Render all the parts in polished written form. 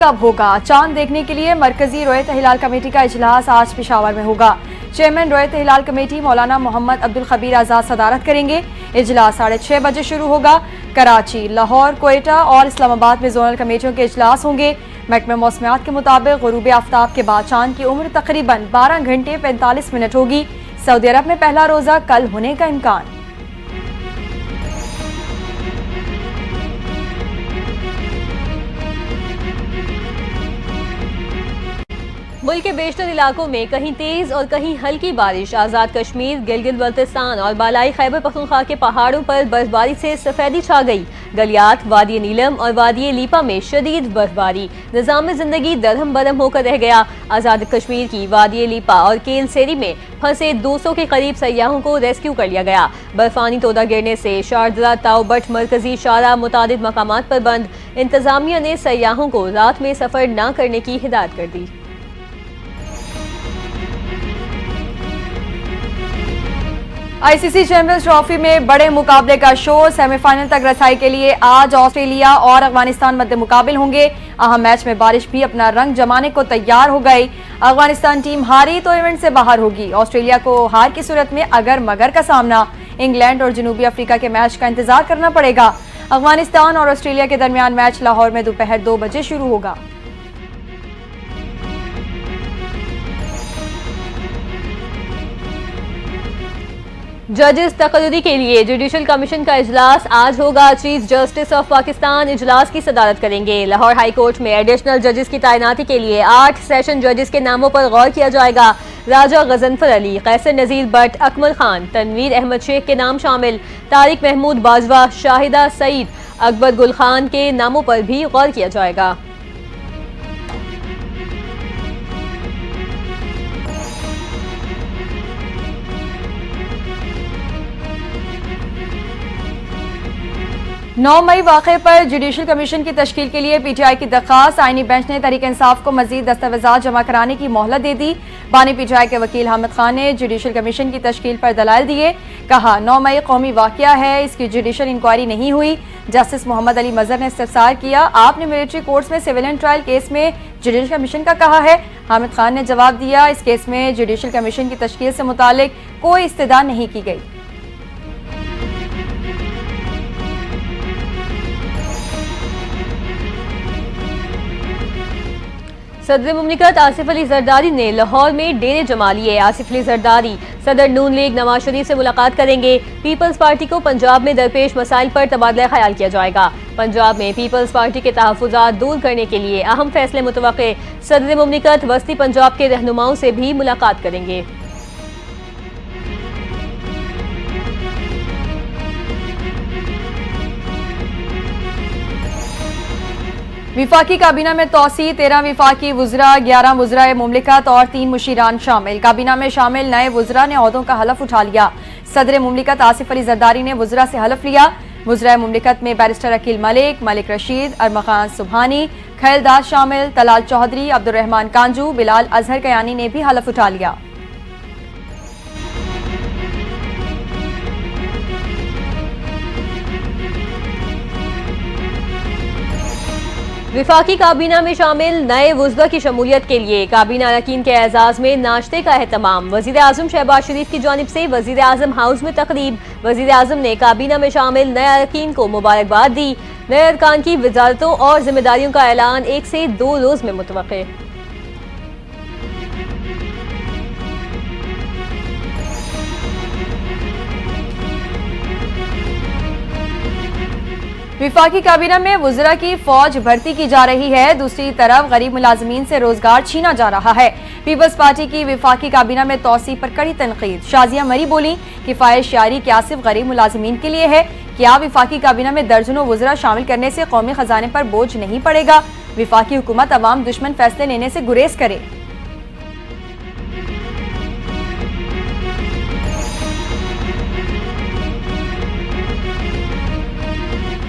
कब होगा? चांद देखने के लिए मरकजी रोयत हिलाल कमेटी का इजलास आज पेशावर में होगा। चेयरमैन रोयत हिलाल कमेटी मौलाना मोहम्मद अब्दुल खबीर आजाद सदारत करेंगे। इजलास 6:30 बजे शुरू होगा। कराची, लाहौर, कोयटा और इस्लामाबाद में जोनल कमेटियों के इजलास होंगे। महकमा मौसमियात के मुताबिक गुरूब आफ्ताब के बाद चांद की उम्र तकरीबन 12 घंटे 45 मिनट होगी। सऊदी अरब में पहला रोजा कल होने का इम्कान। मुल्क के बेशतर इलाकों में कहीं तेज और कहीं हल्की बारिश। आज़ाद कश्मीर, गिलगित बल्तिस्तान और बालाई खैबर पख्तूनख्वा के पहाड़ों पर बर्फबारी से सफेदी छा गई। गलियात, वादी नीलम और वादी लीपा में शदीद बर्फबारी। निज़ाम जिंदगी दरहम बरहम होकर रह गया। आज़ाद कश्मीर की वादी लीपा और केल सेरी में फंसे 200 के करीब सयाहों को रेस्क्यू कर लिया गया। बर्फानी तोदा गिरने से शारजा, ताओबट, मरकजी शारा मुतादिद मकामात पर बंद। इंतजामिया ने सयाहों को रात में सफर न करने की हिदायत कर दी। आईसीसी चैंपियंस ट्रॉफी में बड़े मुकाबले का शोर। सेमीफाइनल तक रसाई के लिए आज ऑस्ट्रेलिया और अफगानिस्तान मध्य मुकाबिल होंगे। अहम मैच में बारिश भी अपना रंग जमाने को तैयार हो गई। अफगानिस्तान टीम हारी तो इवेंट से बाहर होगी। ऑस्ट्रेलिया को हार की सूरत में अगर मगर का सामना इंग्लैंड और जनूबी अफ्रीका के मैच का इंतजार करना पड़ेगा। अफगानिस्तान और ऑस्ट्रेलिया के दरमियान मैच लाहौर में दोपहर 2 बजे शुरू होगा। जजेस तकर्री के लिए जुडिशल कमीशन का इजलास आज होगा। चीफ जस्टिस ऑफ पाकिस्तान इजलास की सदारत करेंगे। लाहौर हाई कोर्ट में एडिशनल जजेस की तैनाती के लिए 8 सेशन जजेस के नामों पर गौर किया जाएगा। राजा गजनफर अली, कैसर नजीर भट्ट, अकमल खान, तनवीर अहमद शेख के नाम शामिल। तारिक महमूद बाजवा, शाहिदा सईद, अकबर गुल खान के नामों पर भी गौर किया जाएगा। नौ मई वाक़े पर जुडिशल कमीशन की तश्कील के लिए पीटीआई की दरख्वास्त। आईनी बेंच ने तहरीक इंसाफ को मजीद दस्तावेजात जमा कराने की मोहलत दे दी। बानी पीटीआई के वकील हामिद खान ने जुडिशल कमीशन की तश्कील पर दलाइल दिए। कहा, 9 मई कौमी वाक़या है, इसकी जुडिशल इंक्वायरी नहीं हुई। जस्टिस मोहम्मद अली मजहर ने इस्तफसार किया, आपने मिलिट्री कोर्ट्स में सिविलियन ट्रायल केस में जुडिशल कमीशन का कहा है। हामिद खान ने जवाब दिया, इस केस में जुडिशल कमीशन की तश्कील से मुतालिक कोई इस्तदा नहीं की गई। सदर मुमलिकत आसिफ अली जरदारी ने लाहौर में डेरे जमा लिए। आसिफ अली जरदारी सदर नून लीग नवाज शरीफ से मुलाकात करेंगे। पीपल्स पार्टी को पंजाब में दरपेश मसाइल पर तबादला ख्याल किया जाएगा। पंजाब में पीपल्स पार्टी के तहफ़्फ़ुज़ात दूर करने के लिए अहम फैसले मुतवक्के। सदर मुमलिकत वस्ती पंजाब के रहनुमाओं से भी मुलाकात करेंगे। विफाकी काबीना में तोसी, 13 विफाकी वुज़रा, 11 वुज़राए मुमलिकत और 3 मुशीरान शामिल। काबीना में शामिल नए वुज़रा ने ओहदों का हलफ उठा लिया। सदर मुमलिकत आसिफ अली जरदारी ने वुज़रा से हलफ लिया। वुज़राए मुमलिकत में बैरिस्टर अकील मलिक, मलिक रशीद, अरमखान सुबहानी, खैलदास शामिल। तलाल चौधरी, अब्दुर्रहमान कांजू, बिलाल अजहर कयानी ने भी हलफ उठा लिया। विफाकी काबीना में शामिल नए वुज़रा की शमूलियत के लिए काबीना अरकान के एजाज में नाश्ते का एहतमाम। वज़ीर आज़म शहबाज शरीफ की जानिब से वज़ीर आज़म हाउस में तकरीब। वज़ीर आज़म ने काबीना में शामिल नए अरकान को मुबारकबाद दी। नए अरकान की वज़ारतों और जिम्मेदारियों का ऐलान 1 से 2 रोज में मुतवक्के। विफाकी काबीना में वुज़रा की फौज भर्ती की जा रही है। दूसरी तरफ गरीब मुलाजमीन से रोजगार छीना जा रहा है। पीपल्स पार्टी की विफाकी काबीना में तोसी पर कड़ी तनकीद। शाजिया मरी बोली, किफायत शारी क्या सिर्फ गरीब मुलाजमीन के लिए है? क्या विफाकी काबीना में दर्जनों वुज़रा शामिल करने से कौमी खजाने पर बोझ नहीं पड़ेगा? विफाकी हुकूमत अवाम दुश्मन फैसले लेने से गुरेज करे।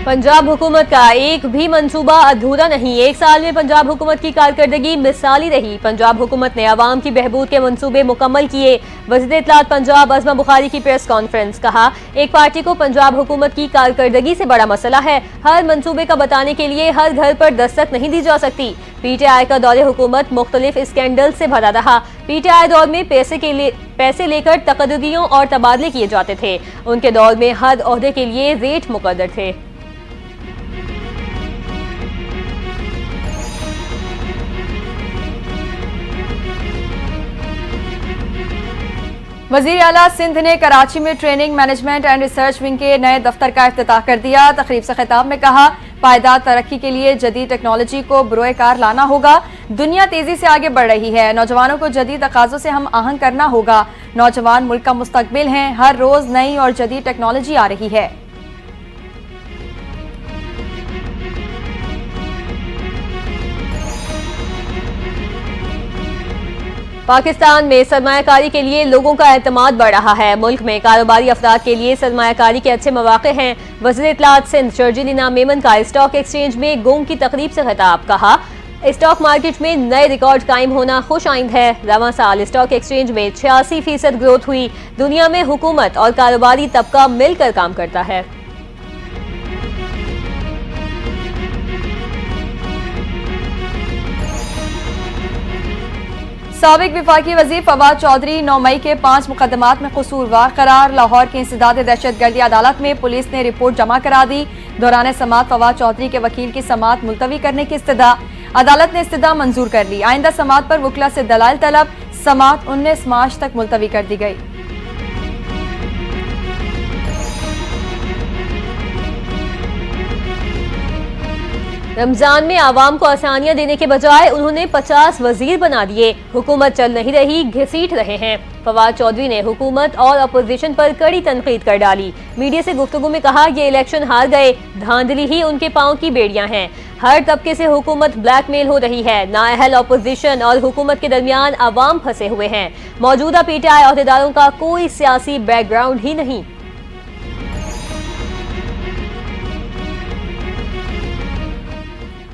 पंजाब हुकूमत का एक भी मंसूबा अधूरा नहीं। एक साल में पंजाब हुकूमत की कारकर्दगी मिसाली रही। पंजाब हुकूमत ने आवाम की बहबूद के मंसूबे मुकम्मल किए। वज़ीर इत्तलात पंजाब अज़मा बुखारी की प्रेस कॉन्फ्रेंस। कहा, एक पार्टी को पंजाब हुकूमत की कारकर्दगी से बड़ा मसला है। हर मंसूबे का बताने के लिए हर घर पर दस्तक नहीं दी जा सकती। PTI का दौरे हुकूमत मुख्तलिफ स्कैंडल से भरा रहा। PTI दौर में पैसे लेकर तकर्रियों और तबादले किए जाते थे। उनके दौर में हर ओहदे के लिए रेट मुकर्रर थे। वज़ीर आला सिंध ने कराची में training, management and research wing के नए दफ्तर का इफ्तिताह कर दिया। तकरीब से खिताब में कहा, पायदार तरक्की के लिए जदीद टेक्नोलॉजी को बरोए कार लाना होगा। दुनिया तेजी से आगे बढ़ रही है, नौजवानों को जदीद तकाज़ों से हम आहंग करना होगा। नौजवान मुल्क का मुस्तकबिल हैं। हर रोज नई और जदीद टेक्नोलॉजी आ रही है। पाकिस्तान में सरमायाकारी के लिए लोगों का एतमाद बढ़ रहा है। मुल्क में कारोबारी अफराद के लिए सरमायाकारी के अच्छे मौके हैं। वज़ीर इत्तलात सिंध शर्जील इनाम मेमन का स्टॉक एक्सचेंज में गोंग की तकरीब से खिताब। कहा, स्टॉक मार्केट में नए रिकॉर्ड कायम होना खुश आइंद है। रवां साल स्टॉक एक्सचेंज में 86% ग्रोथ हुई। दुनिया में हुकूमत और कारोबारी तबका मिलकर काम करता है। साबिक विफाकी वजीर फवाद चौधरी 9 मई के 5 मुकदमात में कसूरवार करार। लाहौर की इंसदाद दहशतगर्दी अदालत में पुलिस ने रिपोर्ट जमा करा दी। दौरान समात फवाद चौधरी के वकील की समात मुलतवी करने की इस्तदा अदालत ने इस्तदा मंजूर कर ली। आइंदा समात पर वकला से दलाल तलब। समात 19 मार्च तक मुलतवी कर दी गई। रमजान में आवाम को आसानियां देने के बजाय उन्होंने 50 वजीर बना दिए। हुकूमत चल नहीं रही, घसीट रहे हैं। फवाद चौधरी ने हुकूमत और अपोजिशन पर कड़ी तनकीद कर डाली। मीडिया से गुफ्तगू में कहा, ये इलेक्शन हार गए, धांधली ही उनके पांव की बेड़ियां हैं। हर तबके से हुकूमत ब्लैकमेल हो रही है। नाअहल अपोजिशन और हुकूमत के दरमियान आवाम फंसे हुए हैं। मौजूदा PTI अहदेदारों का कोई सियासी बैकग्राउंड ही नहीं।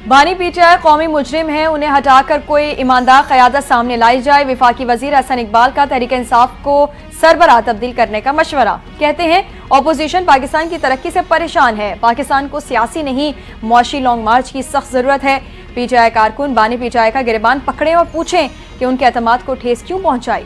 बानी PTI कौमी मुजरिम हैं, उन्हें हटाकर कोई ईमानदार क़यादत सामने लाई जाए। विफाकी वजीर हसन इकबाल का तहरीक इंसाफ को सरबराह तब्दील करने का मशवरा। कहते हैं, अपोजिशन पाकिस्तान की तरक्की से परेशान है। पाकिस्तान को सियासी नहीं, मुआशी लॉन्ग मार्च की सख्त जरूरत है। PTI कारकुन बानी PTI का गिरबान पकड़े और पूछें कि उनके एतमाद को ठेस क्यों पहुंचाई।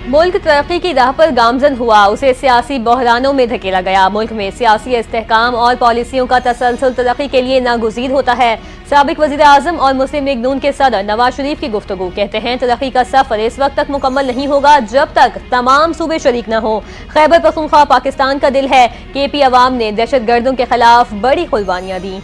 मुल्क तरक्की की राह पर गामजन हुआ, उसे सियासी बहरानों में धकेला गया। मुल्क में सियासी इस्तेहकाम और पॉलिसियों का तसलसल तरक्की के लिए नागुज़ीर होता है। साबिक वज़ीर आज़म और मुस्लिम लीग नून के सदर नवाज शरीफ की गुफ्तगू। कहते हैं, तरक्की का सफर इस वक्त तक मुकम्मल नहीं होगा जब तक तमाम सूबे शरीक न हो। खैबर पख्तूनख्वा पाकिस्तान का दिल है। KP अवाम ने दहशत गर्दों के खिलाफ बड़ी कुर्बानियां दी।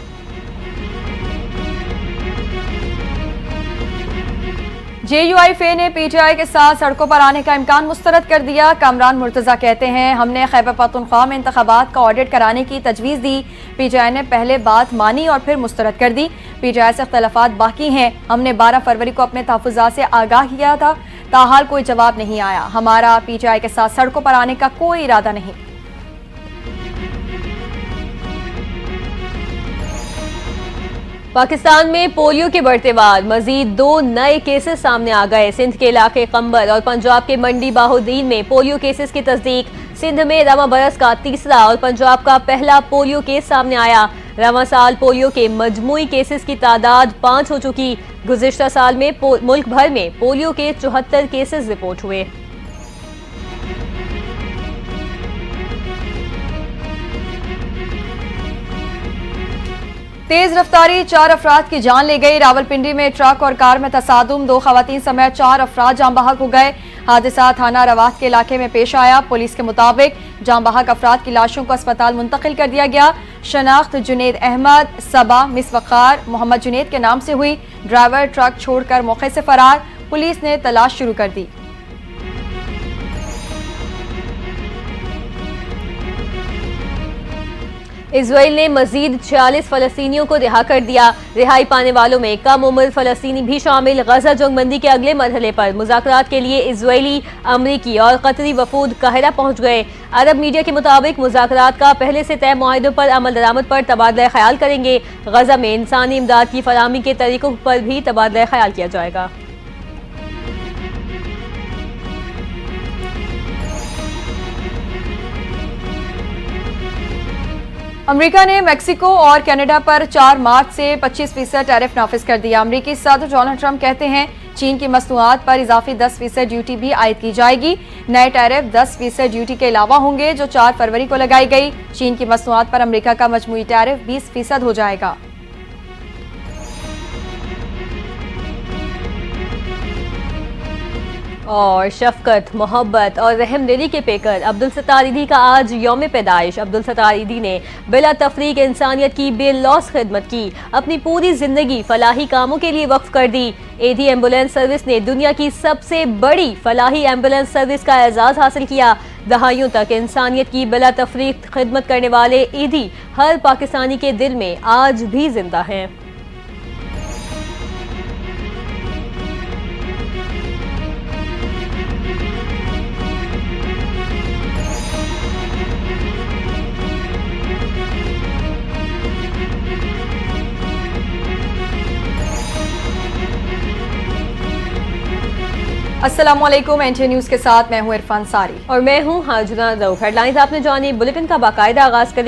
JUIFA ने PTI के साथ सड़कों पर आने का इम्कान मुस्तरद कर दिया। कामरान मुर्तजा कहते हैं, हमने खैबर पख्तूनख्वा में इंतखाबात का ऑडिट कराने की तजवीज़ दी। PTI ने पहले बात मानी और फिर मुस्तरद कर दी। PTI से इख्तलाफात बाकी हैं। हमने 12 फरवरी को अपने तहफ़्फ़ुज़ात से आगाह किया था, ताहाल कोई जवाब नहीं आया। हमारा PTI के साथ सड़कों पर आने का कोई इरादा नहीं। पाकिस्तान में पोलियो के बढ़ते बाद मजीद 2 नए केसेस सामने आ गए। सिंध के इलाके कंबर और पंजाब के मंडी बाहुद्दीन में पोलियो केसेस की तस्दीक। सिंध में रवां बरस का तीसरा और पंजाब का पहला पोलियो केस सामने आया। रवां साल पोलियो के मजमूई केसेस की तादाद 5 हो चुकी। गुज़िश्ता साल में मुल्क भर में पोलियो के 74 केसेस रिपोर्ट हुए। तेज रफ्तारी 4 अफराद की जान ले गई। रावलपिंडी में ट्रक और कार में तसादुम, 2 खवातीन समेत 4 अफराद जाम बहक हो गए। हादसा थाना रवात के इलाके में पेश आया। पुलिस के मुताबिक जाम बहक अफराद की लाशों को अस्पताल मुंतकिल कर दिया गया। शनाख्त जुनेद अहमद, सबा मिस वक़ार, मोहम्मद जुनेद के नाम से हुई। ड्राइवर ट्रक छोड़कर मौके से फरार। पुलिस ने तलाश शुरू कर दी। इसराइल ने मजीद 46 फलस्तीनियों को रिहा कर दिया। रिहाई पाने वालों में कम उम्र फलस्तीनी भी शामिल। गजा जंगबंदी के अगले मरहले पर मुज़ाकरात के लिए इजरायली, अमरीकी और कतरी वफूद काहिरा पहुंच गए। अरब मीडिया के मुताबिक मुज़ाकरात का पहले से तय मुआहिदों पर अमल दरामद पर तबादला ख्याल करेंगे। गजा में इंसानी इमदाद की फराहमी के तरीकों पर भी तबादला ख्याल किया जाएगा। अमेरिका ने मेक्सिको और कनाडा पर 4 मार्च से 25% टैरिफ नाफिज कर दिया। अमेरिकी सदर डोनाल्ड ट्रंप कहते हैं चीन की मसनूआत पर इजाफी 10% ड्यूटी भी आयद की जाएगी। नए टैरिफ 10% ड्यूटी के अलावा होंगे जो 4 फरवरी को लगाई गई। चीन की मसनूआत पर अमेरिका का मजमूई टैरिफ 20% हो जाएगा। और शफकत, मोहब्बत और रहमदिली के पेकर अब्दुल सत्तार ईदी का आज यौम पैदाइश। अब्दुल सत्तार ईदी ने बिला तफरीक इंसानियत की बेलौस खिदमत की। अपनी पूरी जिंदगी फलाही कामों के लिए वक्फ कर दी। ईदी एम्बुलेंस सर्विस ने दुनिया की सबसे बड़ी फलाही एम्बुलेंस सर्विस का एजाज हासिल किया। दहाइयों तक इंसानियत की बिला तफरीक खिदमत करने वाले ईदी हर पाकिस्तानी के दिल में आज भी जिंदा हैं। अस्सलाम वालेकुम, एनटीए न्यूज़ के साथ मैं हूं इरफान सारी और मैं हूं हाजुना रऊफ। हेडलाइंस आपने जानी, बुलेटिन का बाकायदा आगाज करें।